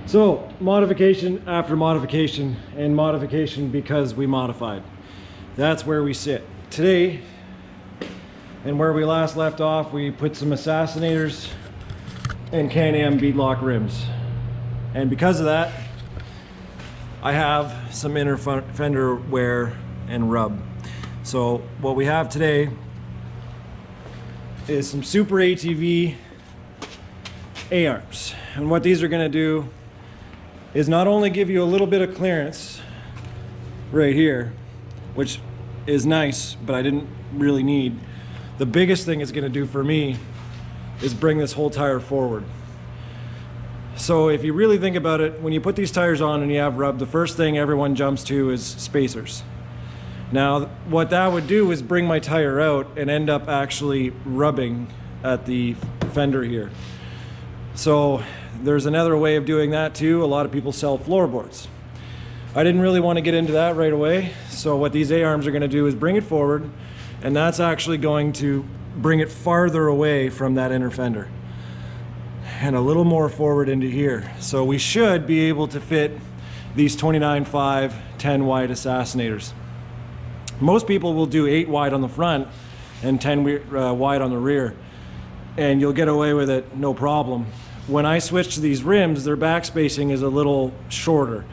So modification after modification and modification because we modified. That's where we sit today. And where we last left off, we put some Assassinators and Can-Am beadlock rims. And because of that, I have some inner fender wear and rub. So what we have today is some SuperATV A-arms. And what these are gonna do is not only give you a little bit of clearance right here, which is nice, but I didn't really need. The biggest thing it's gonna do for me is bring this whole tire forward. So if you really think about it, when you put these tires on and you have rub, the first thing everyone jumps to is spacers. Now, what that would do is bring my tire out and end up actually rubbing at the fender here. So there's another way of doing that too. A lot of people sell floorboards. I didn't really want to get into that right away. So what these A-arms are going to do is bring it forward, and that's actually going to bring it farther away from that inner fender and a little more forward into here. So we should be able to fit these 29.5 10 wide Assassinators. Most people will do 8 wide on the front and 10 wide on the rear, and you'll get away with it no problem. When I switch to these rims, their back spacing is a little shorter.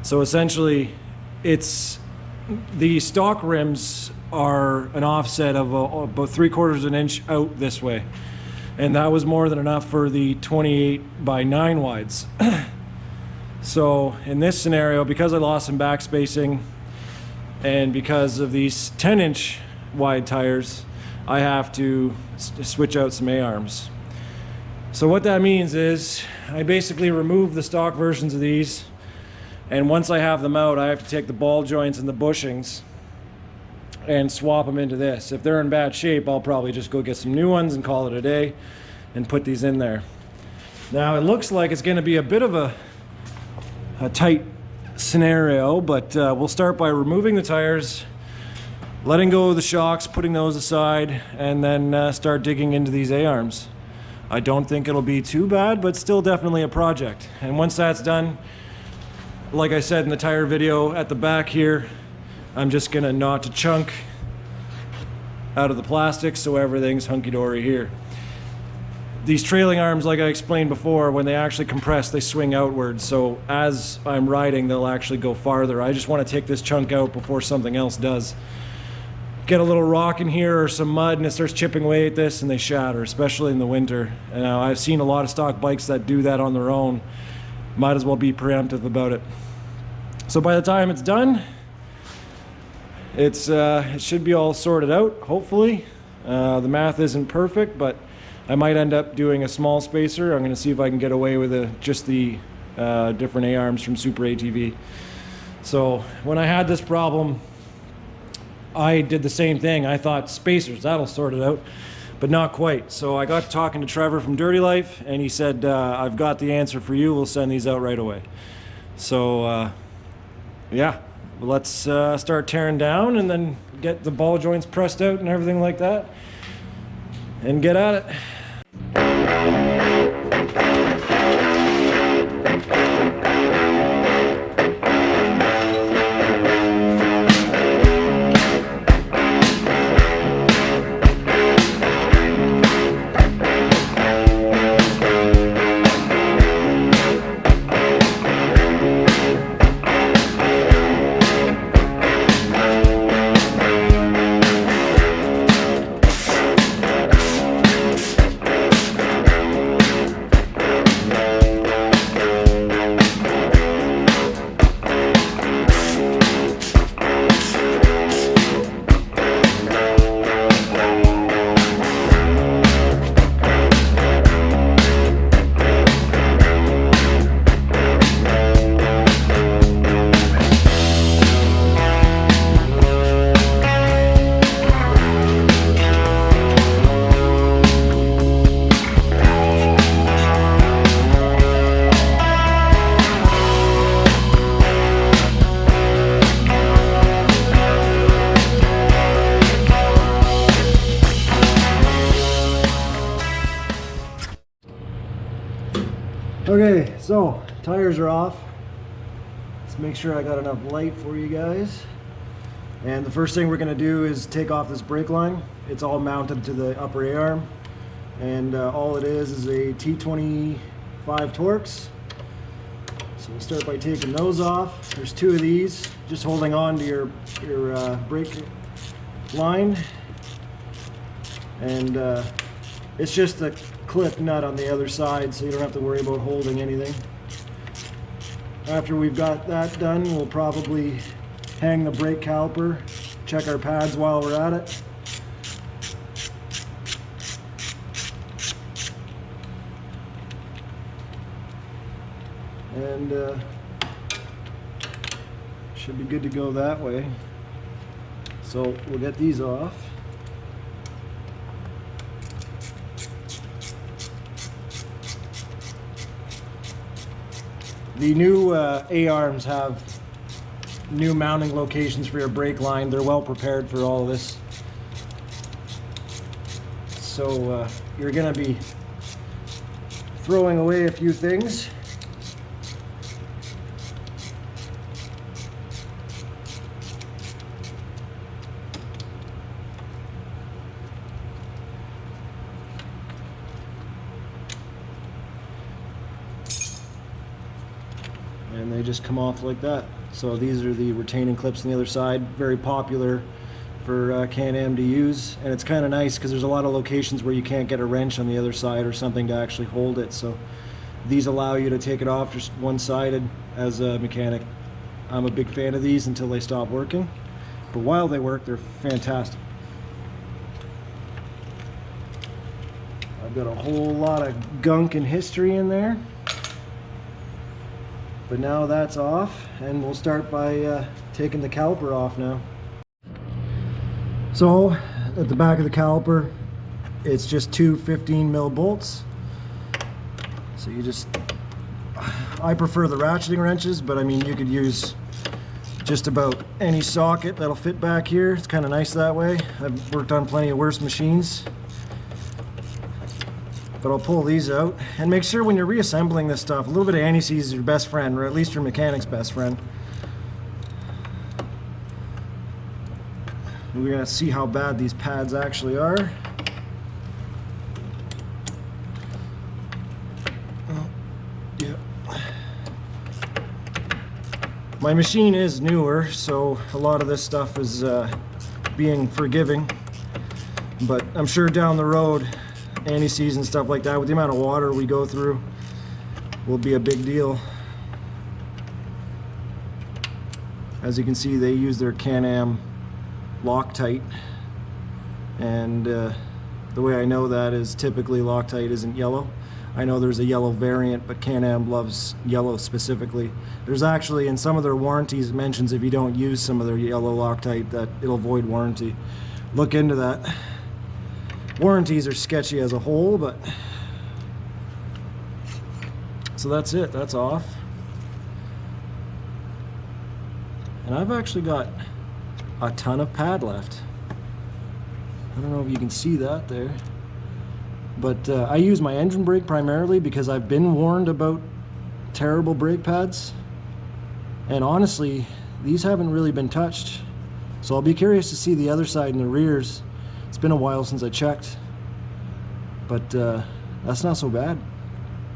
So essentially, it's the stock rims are an offset of about 3/4 inch out this way. And that was more than enough for the 28/9 wides. So in this scenario, because I lost some back spacing and because of these 10-inch wide tires, I have to switch out some A-arms. So what that means is I basically remove the stock versions of these, and once I have them out, I have to take the ball joints and the bushings and swap them into this. If they're in bad shape, I'll probably just go get some new ones and call it a day and put these in there. Now it looks like it's going to be a bit of a tight scenario, but we'll start by removing the tires, letting go of the shocks, putting those aside, and then start digging into these A-arms. I don't think it'll be too bad, but still definitely a project. And once that's done, like I said in the tire video at the back here, I'm just gonna knot a chunk out of the plastic so everything's hunky-dory here. These trailing arms, like I explained before, when they actually compress, they swing outwards. So as I'm riding, they'll actually go farther. I just want to take this chunk out before something else does. Get a little rock in here or some mud and it starts chipping away at this and they shatter, especially in the winter. And I've seen a lot of stock bikes that do that on their own. Might as well be preemptive about it. So by the time it's done, it should be all sorted out, hopefully. The math isn't perfect, but I might end up doing a small spacer. I'm going to see if I can get away with just the different A-arms from SuperATV. So when I had this problem, I did the same thing. I thought spacers, that'll sort it out, but not quite. So I got talking to Trevor from Dirty Life, and he said, I've got the answer for you. We'll send these out right away. So yeah, let's start tearing down and then get the ball joints pressed out and everything like that and get at it. Okay, so tires are off. Let's make sure I got enough light for you guys. And the first thing we're going to do is take off this brake line. It's all mounted to the upper A-arm. And all it is a T25 Torx. So we'll start by taking those off. There's two of these, just holding on to your brake line. And it's just a clip nut on the other side, so you don't have to worry about holding anything. After we've got that done, we'll probably hang the brake caliper, check our pads while we're at it. And should be good to go that way. So we'll get these off. The new A-arms have new mounting locations for your brake line. They're well prepared for all of this. So you're going to be throwing away a few things. And they just come off like that. So these are the retaining clips on the other side, very popular for Can-Am to use, and it's kind of nice because there's a lot of locations where you can't get a wrench on the other side or something to actually hold it. So these allow you to take it off just one-sided. As a mechanic, I'm a big fan of these until they stop working, but while they work, they're fantastic. I've got a whole lot of gunk and history in there. But now that's off, and we'll start by taking the caliper off now. So at the back of the caliper, it's just two 15mm bolts. So you just, I prefer the ratcheting wrenches, but I mean you could use just about any socket that'll fit back here. It's kind of nice that way. I've worked on plenty of worse machines. But I'll pull these out, and make sure when you're reassembling this stuff, a little bit of anti-seize is your best friend, or at least your mechanic's best friend. We're gonna see how bad these pads actually are. Oh, yeah. My machine is newer, so a lot of this stuff is being forgiving, but I'm sure down the road, anti-seize and stuff like that, with the amount of water we go through, will be a big deal. As you can see, they use their Can-Am Loctite, and the way I know that is typically Loctite isn't yellow. I know there's a yellow variant, but Can-Am loves yellow specifically. There's actually, in some of their warranties, it mentions if you don't use some of their yellow Loctite that it'll void warranty. Look into that. Warranties are sketchy as a whole, but so that's it, that's off. And I've actually got a ton of pad left. I don't know if you can see that there, but I use my engine brake primarily because I've been warned about terrible brake pads, and honestly these haven't really been touched, so I'll be curious to see the other side and the rears. It's been a while since I checked, but that's not so bad.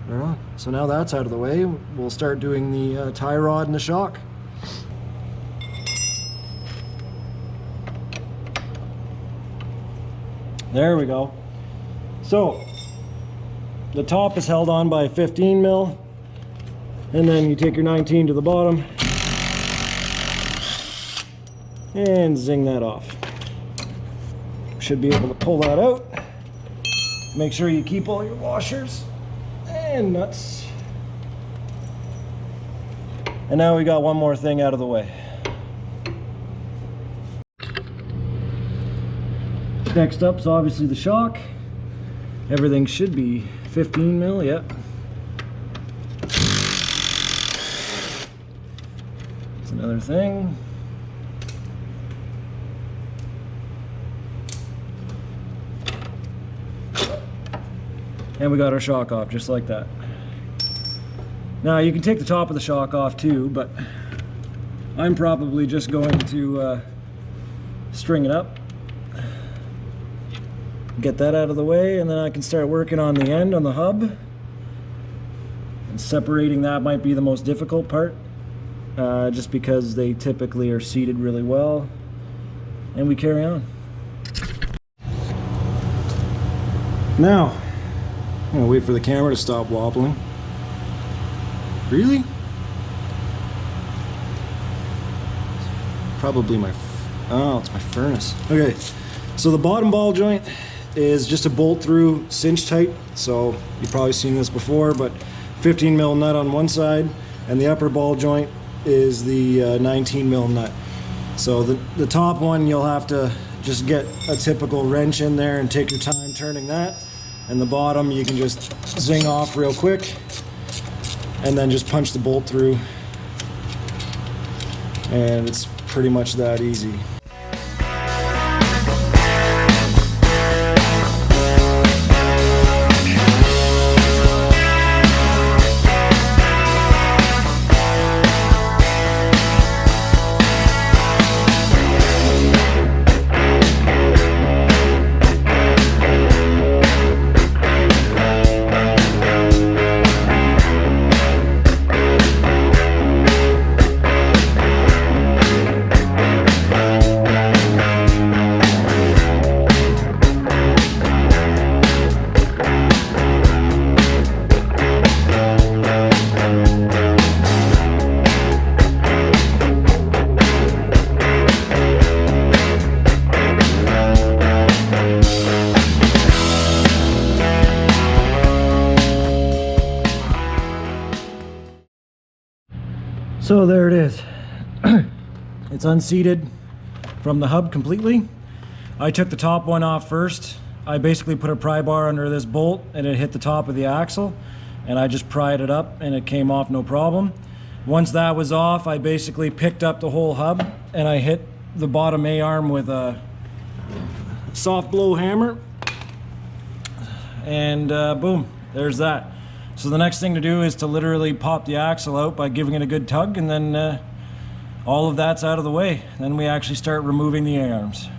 Right on. So now that's out of the way, we'll start doing the tie rod and the shock. There we go. So the top is held on by 15mm, and then you take your 19 to the bottom and zing that off. Should be able to pull that out. Make sure you keep all your washers and nuts. And now we got one more thing out of the way. Next up is obviously the shock. Everything should be 15mm, yep. That's another thing. And we got our shock off just like that. Now you can take the top of the shock off too, but I'm probably just going to string it up, get that out of the way, and then I can start working on the end on the hub. And separating that might be the most difficult part, just because they typically are seated really well. And we carry on. Now, I'm gonna wait for the camera to stop wobbling. Really? Probably my, oh, it's my furnace. Okay, so the bottom ball joint is just a bolt through cinch tight. So you've probably seen this before, but 15 mil nut on one side, and the upper ball joint is the 19 mil nut. So the top one, you'll have to just get a typical wrench in there and take your time turning that. And the bottom, you can just zing off real quick and then just punch the bolt through. And it's pretty much that easy. So there it is. It's unseated from the hub completely. I took the top one off first. I basically put a pry bar under this bolt and it hit the top of the axle, and I just pried it up and it came off no problem. Once that was off, I basically picked up the whole hub and I hit the bottom A-arm with a soft blow hammer, and boom, there's that. So the next thing to do is to literally pop the axle out by giving it a good tug, and then all of that's out of the way. Then we actually start removing the A-arms.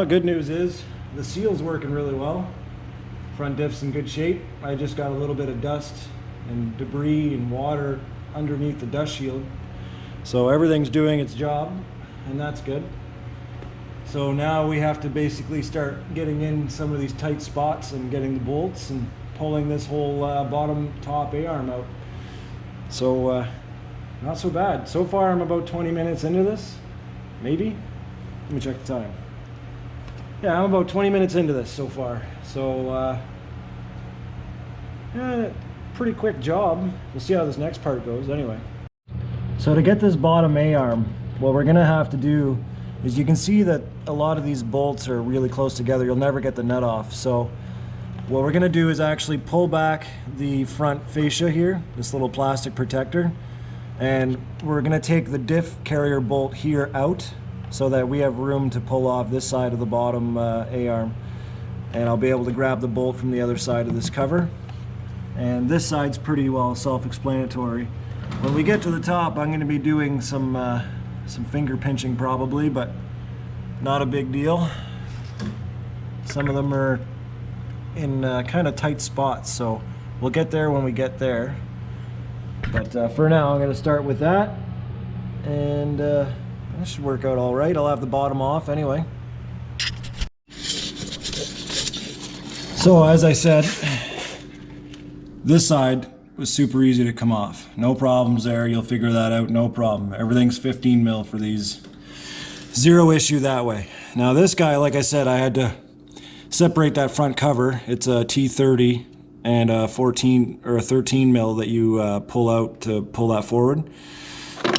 Good news is the seal's working really well. Front diff's in good shape. I just got a little bit of dust and debris and water underneath the dust shield. So everything's doing its job, and that's good. So now we have to basically start getting in some of these tight spots and getting the bolts and pulling this whole bottom top A-arm out. So not so bad. So far I'm about 20 minutes into this, maybe. Let me check the time. Yeah, I'm about 20 minutes into this so far. So, yeah, pretty quick job. We'll see how this next part goes anyway. So to get this bottom A-arm, what we're gonna have to do is, you can see that a lot of these bolts are really close together. You'll never get the nut off. So what we're gonna do is actually pull back the front fascia here, this little plastic protector, and we're gonna take the diff carrier bolt here out, so that we have room to pull off this side of the bottom A-arm. And I'll be able to grab the bolt from the other side of this cover. And this side's pretty well self-explanatory. When we get to the top, I'm gonna be doing some finger pinching probably, but not a big deal. Some of them are in kind of tight spots, so we'll get there when we get there. But for now, I'm gonna start with that, and that should work out all right. I'll have the bottom off anyway. So as I said, this side was super easy to come off. No problems there. You'll figure that out, no problem. Everything's 15 mil for these. Zero issue that way. Now this guy, like I said, I had to separate that front cover. It's a T30 and a 14 or a 13 mil that you pull out to pull that forward.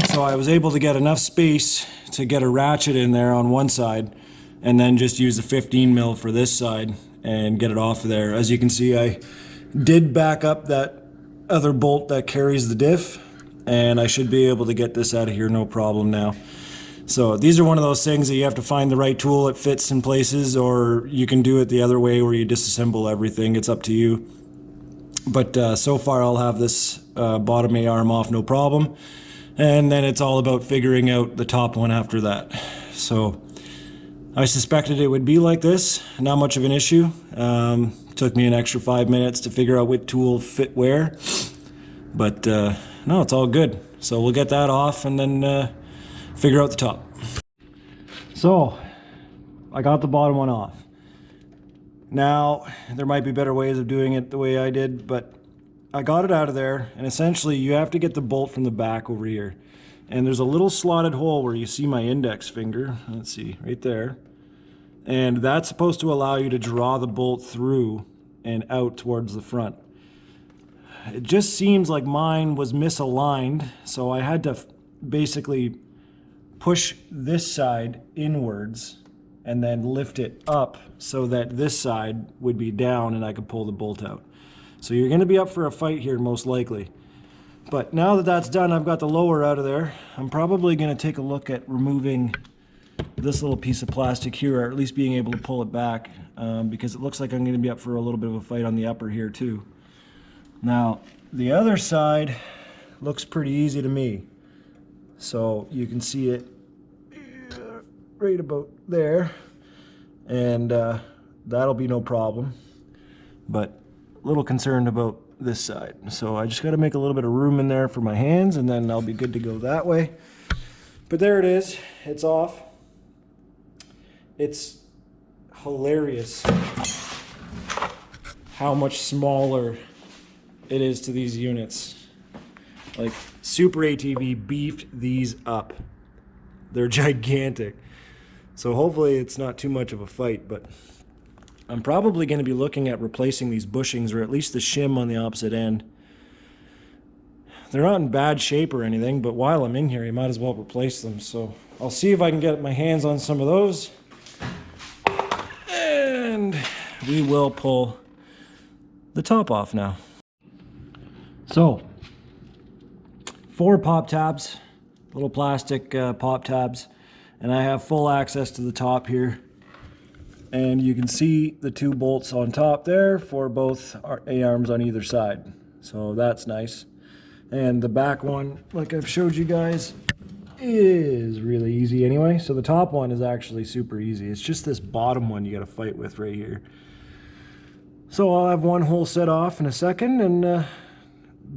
So I was able to get enough space to get a ratchet in there on one side, and then just use the 15 mil for this side and get it off of there. As you can see, I did back up that other bolt that carries the diff, and I should be able to get this out of here no problem now. So these are one of those things that you have to find the right tool that fits in places, or you can do it the other way where you disassemble everything. It's up to you. But so far I'll have this bottom A-arm off no problem. And then it's all about figuring out the top one after that. So I suspected it would be like this, not much of an issue. Took me an extra 5 minutes to figure out which tool fit where. But no, it's all good. So we'll get that off and then figure out the top. So I got the bottom one off. Now, there might be better ways of doing it the way I did, but I got it out of there, and essentially you have to get the bolt from the back over here. And there's a little slotted hole where you see my index finger. Let's see, right there. And that's supposed to allow you to draw the bolt through and out towards the front. It just seems like mine was misaligned, so I had to basically push this side inwards and then lift it up so that this side would be down and I could pull the bolt out. So you're gonna be up for a fight here most likely. But now that that's done, I've got the lower out of there. I'm probably gonna take a look at removing this little piece of plastic here, or at least being able to pull it back, because it looks like I'm gonna be up for a little bit of a fight on the upper here too. Now, the other side looks pretty easy to me. So you can see it right about there, and that'll be no problem. But a little concerned about this side. So I just got to make a little bit of room in there for my hands, and then I'll be good to go that way. But there it is. It's off. It's hilarious how much smaller it is to these units. Like, SuperATV beefed these up. They're gigantic. So hopefully it's not too much of a fight, but I'm probably going to be looking at replacing these bushings, or at least the shim on the opposite end. They're not in bad shape or anything, but while I'm in here, you might as well replace them. So I'll see if I can get my hands on some of those, and we will pull the top off now. So 4 pop tabs, little plastic pop tabs, and I have full access to the top here. And you can see the 2 bolts on top there for both our A-arms on either side. So that's nice. And the back one, like I've showed you guys, is really easy anyway. So the top one is actually super easy. It's just this bottom one you got to fight with right here. So I'll have one hole set off in a second, and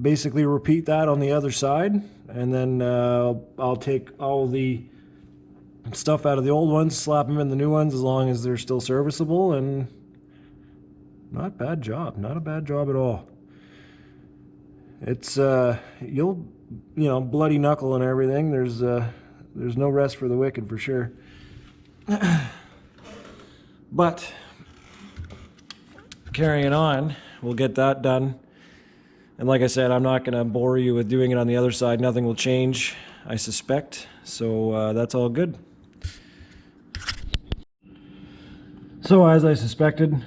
basically repeat that on the other side. And then I'll take all the stuff out of the old ones, slap them in the new ones as long as they're still serviceable, and not a bad job. Not a bad job at all. It's you'll, you know, bloody knuckle and everything. There's no rest for the wicked for sure. But carrying on, we'll get that done. And like I said, I'm not going to bore you with doing it on the other side. Nothing will change, I suspect. So that's all good. So as I suspected,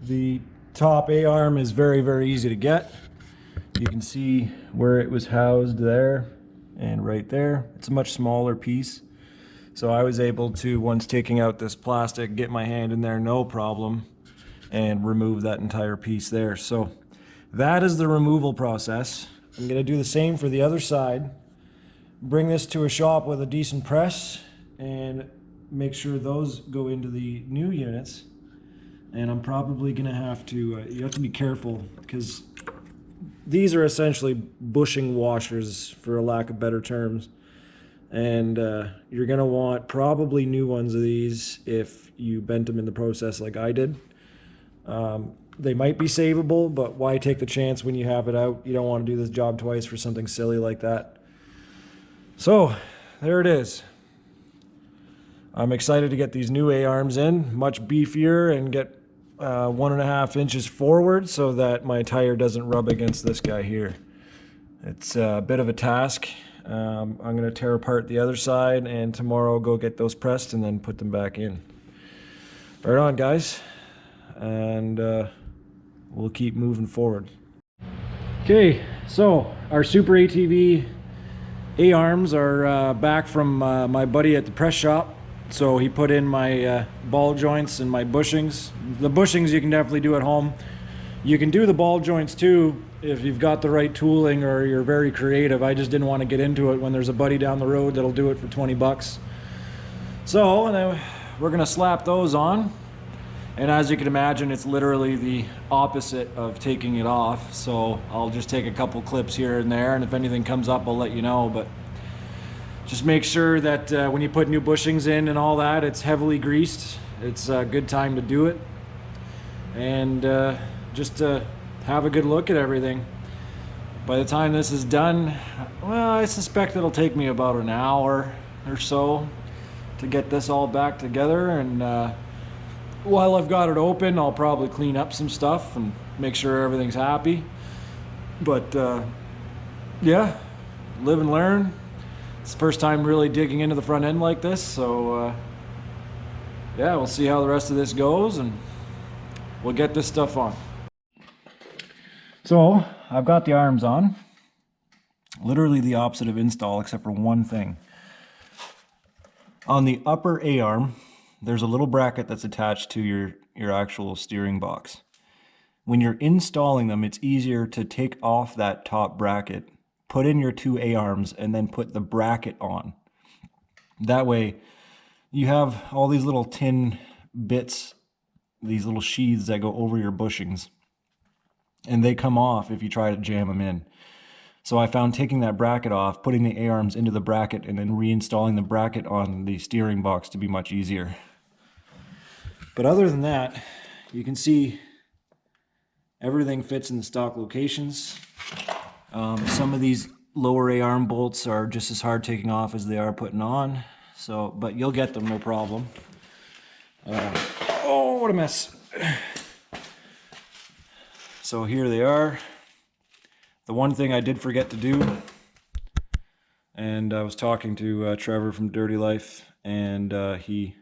the top A-arm is very, very easy to get. You can see where it was housed there and right there. It's a much smaller piece. So I was able to, once taking out this plastic, get my hand in there no problem and remove that entire piece there. So that is the removal process. I'm going to do the same for the other side. Bring this to a shop with a decent press and make sure those go into the new units. And I'm probably going to have to, you have to be careful, because these are essentially bushing washers, for a lack of better terms. And you're going to want probably new ones of these if you bent them in the process like I did. They might be savable, but why take the chance when you have it out? You don't want to do this job twice for something silly like that. So there it is. I'm excited to get these new A-arms in, much beefier, and get 1.5 inches forward so that my tire doesn't rub against this guy here. It's a bit of a task. I'm going to tear apart the other side, and tomorrow I'll go get those pressed and then put them back in. Right on, guys, and we'll keep moving forward. Okay, so our SuperATV A-arms are back from my buddy at the press shop. So he put in my ball joints and my bushings. The bushings you can definitely do at home. You can do the ball joints too if you've got the right tooling or you're very creative. I just didn't want to get into it when there's a buddy down the road that'll do it for 20 bucks. So we're gonna slap those on. And as you can imagine, it's literally the opposite of taking it off. So I'll just take a couple clips here and there, and if anything comes up, I'll let you know. But just make sure that when you put new bushings in and all that, it's heavily greased. It's a good time to do it. And just to have a good look at everything. By the time this is done, well, I suspect it'll take me about an hour or so to get this all back together. And while I've got it open, I'll probably clean up some stuff and make sure everything's happy. But yeah, live and learn. It's the first time really digging into the front end like this, so yeah, we'll see how the rest of this goes and we'll get this stuff on. So I've got the arms on, literally the opposite of install except for one thing. On the upper A-arm, there's a little bracket that's attached to your actual steering box. When you're installing them, it's easier to take off that top bracket, put in your two A-arms, and then put the bracket on. That way you have all these little tin bits, these little sheaths that go over your bushings, and they come off if you try to jam them in. So I found taking that bracket off, putting the A-arms into the bracket, and then reinstalling the bracket on the steering box to be much easier. But other than that, you can see everything fits in the stock locations. Some of these lower A-arm bolts are just as hard taking off as they are putting on. So, but you'll get them, no problem. Oh, what a mess. So here they are. The one thing I did forget to do, and I was talking to Trevor from Dirty Life, and he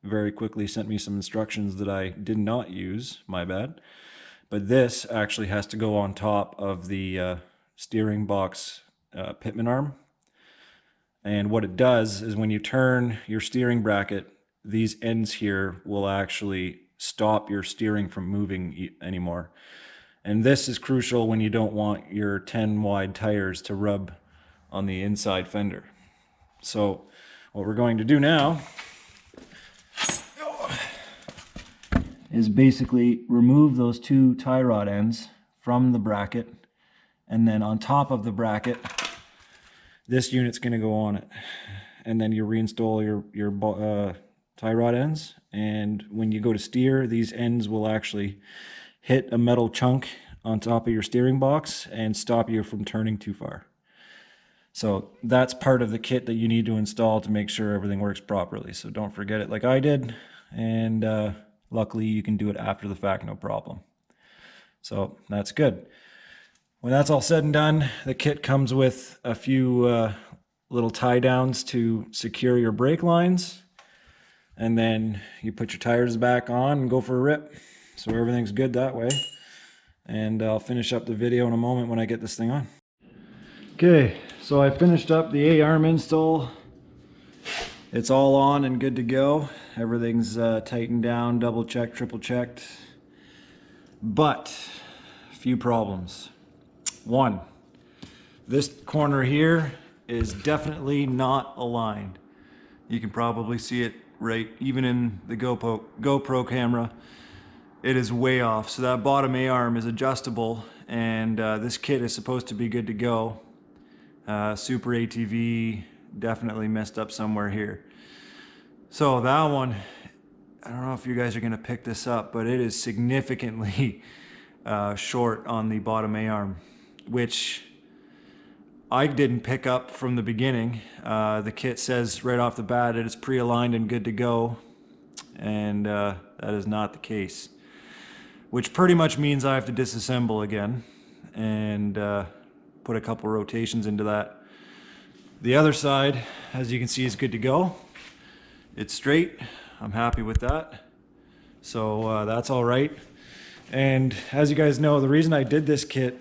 very quickly sent me some instructions that I did not use, my bad. But this actually has to go on top of the steering box pitman arm. And what it does is when you turn your steering bracket, these ends here will actually stop your steering from moving anymore. And this is crucial when you don't want your 10 wide tires to rub on the inside fender. So what we're going to do now is basically remove those two tie rod ends from the bracket, and then on top of the bracket, this unit's going to go on it. And then you reinstall your tie rod ends, and when you go to steer, these ends will actually hit a metal chunk on top of your steering box and stop you from turning too far. So that's part of the kit that you need to install to make sure everything works properly. So don't forget it like I did, and luckily you can do it after the fact, no problem. So that's good. When that's all said and done, the kit comes with a few little tie downs to secure your brake lines, and then you put your tires back on and go for a rip. So everything's good that way. And I'll finish up the video in a moment when I get this thing on. Okay, so I finished up the A-arm install. It's all on and good to go. Everything's tightened down, double checked, triple checked. But a few problems. One, this corner here is definitely not aligned. You can probably see it right even in the GoPro camera. It is way off. So that bottom A-arm is adjustable, and this kit is supposed to be good to go. SuperATV definitely messed up somewhere here. So that one, I don't know if you guys are gonna pick this up, but it is significantly short on the bottom A-arm, which I didn't pick up from the beginning. The kit says right off the bat it is pre-aligned and good to go, and that is not the case. which pretty much means I have to disassemble again and put a couple rotations into that. The other side, as you can see, is good to go. It's straight. I'm happy with that. So that's all right. And as you guys know, the reason I did this kit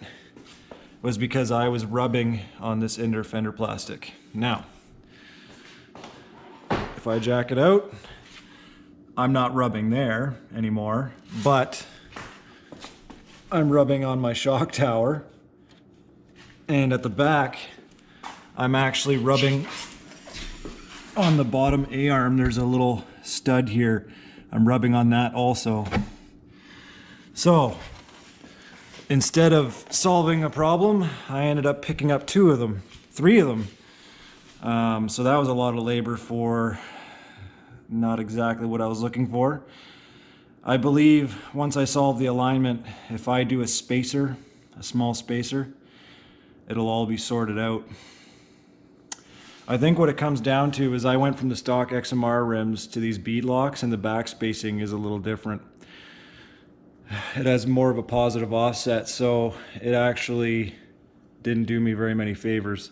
was because I was rubbing on this inner fender plastic. Now, if I jack it out, I'm not rubbing there anymore, but I'm rubbing on my shock tower. And at the back, I'm actually rubbing on the bottom A-arm. There's a little stud here. I'm rubbing on that also. So instead of solving a problem, I ended up picking up three of them. So that was a lot of labor for not exactly what I was looking for. I believe once I solve the alignment, if I do a spacer, a small spacer, it'll all be sorted out. I think what it comes down to is I went from the stock XMR rims to these bead locks, and the back spacing is a little different. It has more of a positive offset, so it actually didn't do me very many favors.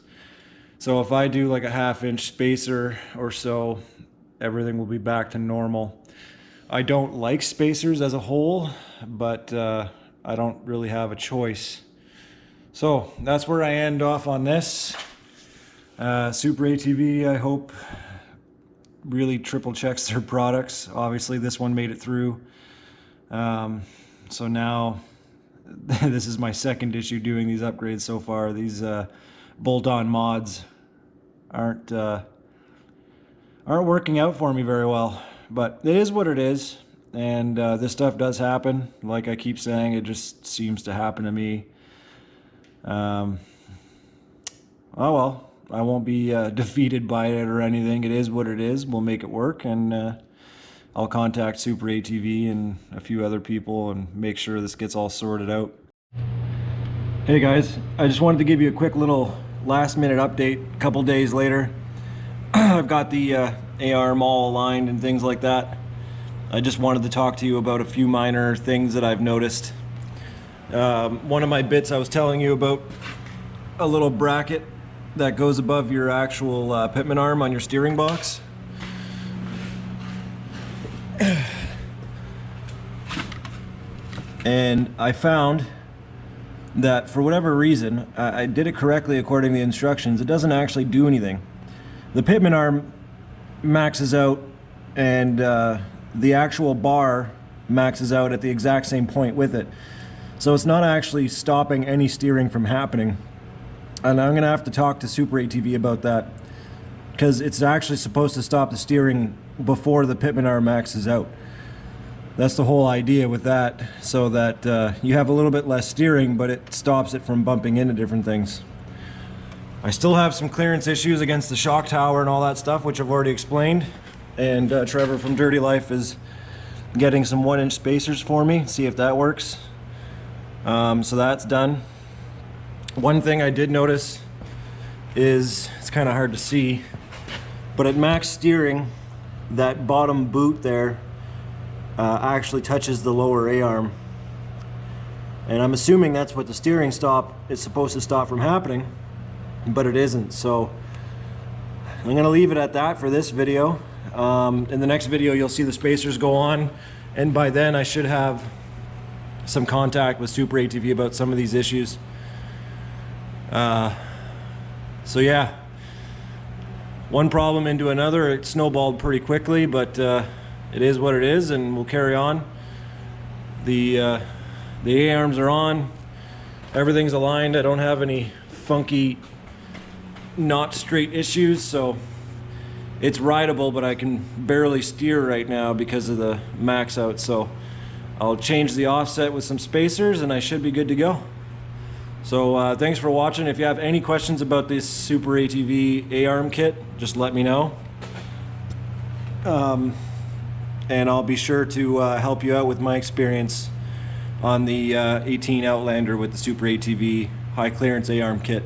So if I do like a 1/2-inch spacer or so, everything will be back to normal. I don't like spacers as a whole, but I don't really have a choice. So that's where I end off on this. SuperATV, I hope, really triple checks their products. Obviously this one made it through. So now this is my second issue doing these upgrades so far. These bolt-on mods aren't working out for me very well, but it is what it is. And this stuff does happen. Like I keep saying, it just seems to happen to me. Oh well, I won't be defeated by it or anything. It is what it is. We'll make it work, and I'll contact SuperATV and a few other people and make sure this gets all sorted out. Hey guys, I just wanted to give you a quick little last minute update. A couple days later, I've got the A-arm all aligned and things like that. I just wanted to talk to you about a few minor things that I've noticed. One of my bits I was telling you about, a little bracket that goes above your actual pitman arm on your steering box. And I found that for whatever reason, I did it correctly according to the instructions. It doesn't actually do anything. The pitman arm maxes out, and the actual bar maxes out at the exact same point with it. So it's not actually stopping any steering from happening. And I'm gonna have to talk to SuperATV about that, because it's actually supposed to stop the steering before the pitman arm maxes out. That's the whole idea with that, so that you have a little bit less steering, but it stops it from bumping into different things. I still have some clearance issues against the shock tower and all that stuff, which I've already explained. And Trevor from Dirty Life is getting some 1-inch spacers for me, see if that works. So that's done. One thing I did notice is, it's kind of hard to see, but at max steering, that bottom boot there actually touches the lower A-arm. And I'm assuming that's what the steering stop is supposed to stop from happening, but it isn't. So I'm going to leave it at that for this video. In the next video, you'll see the spacers go on, and by then I should have some contact with SuperATV about some of these issues. So yeah, one problem into another. It snowballed pretty quickly, but it is what it is, and we'll carry on. The A-arms are on, everything's aligned. I don't have any funky not straight issues, so it's rideable, but I can barely steer right now because of the max out. So I'll change the offset with some spacers and I should be good to go. So thanks for watching. If you have any questions about this SuperATV A-arm kit, just let me know. And I'll be sure to help you out with my experience on the 18 Outlander with the SuperATV high clearance A-arm kit.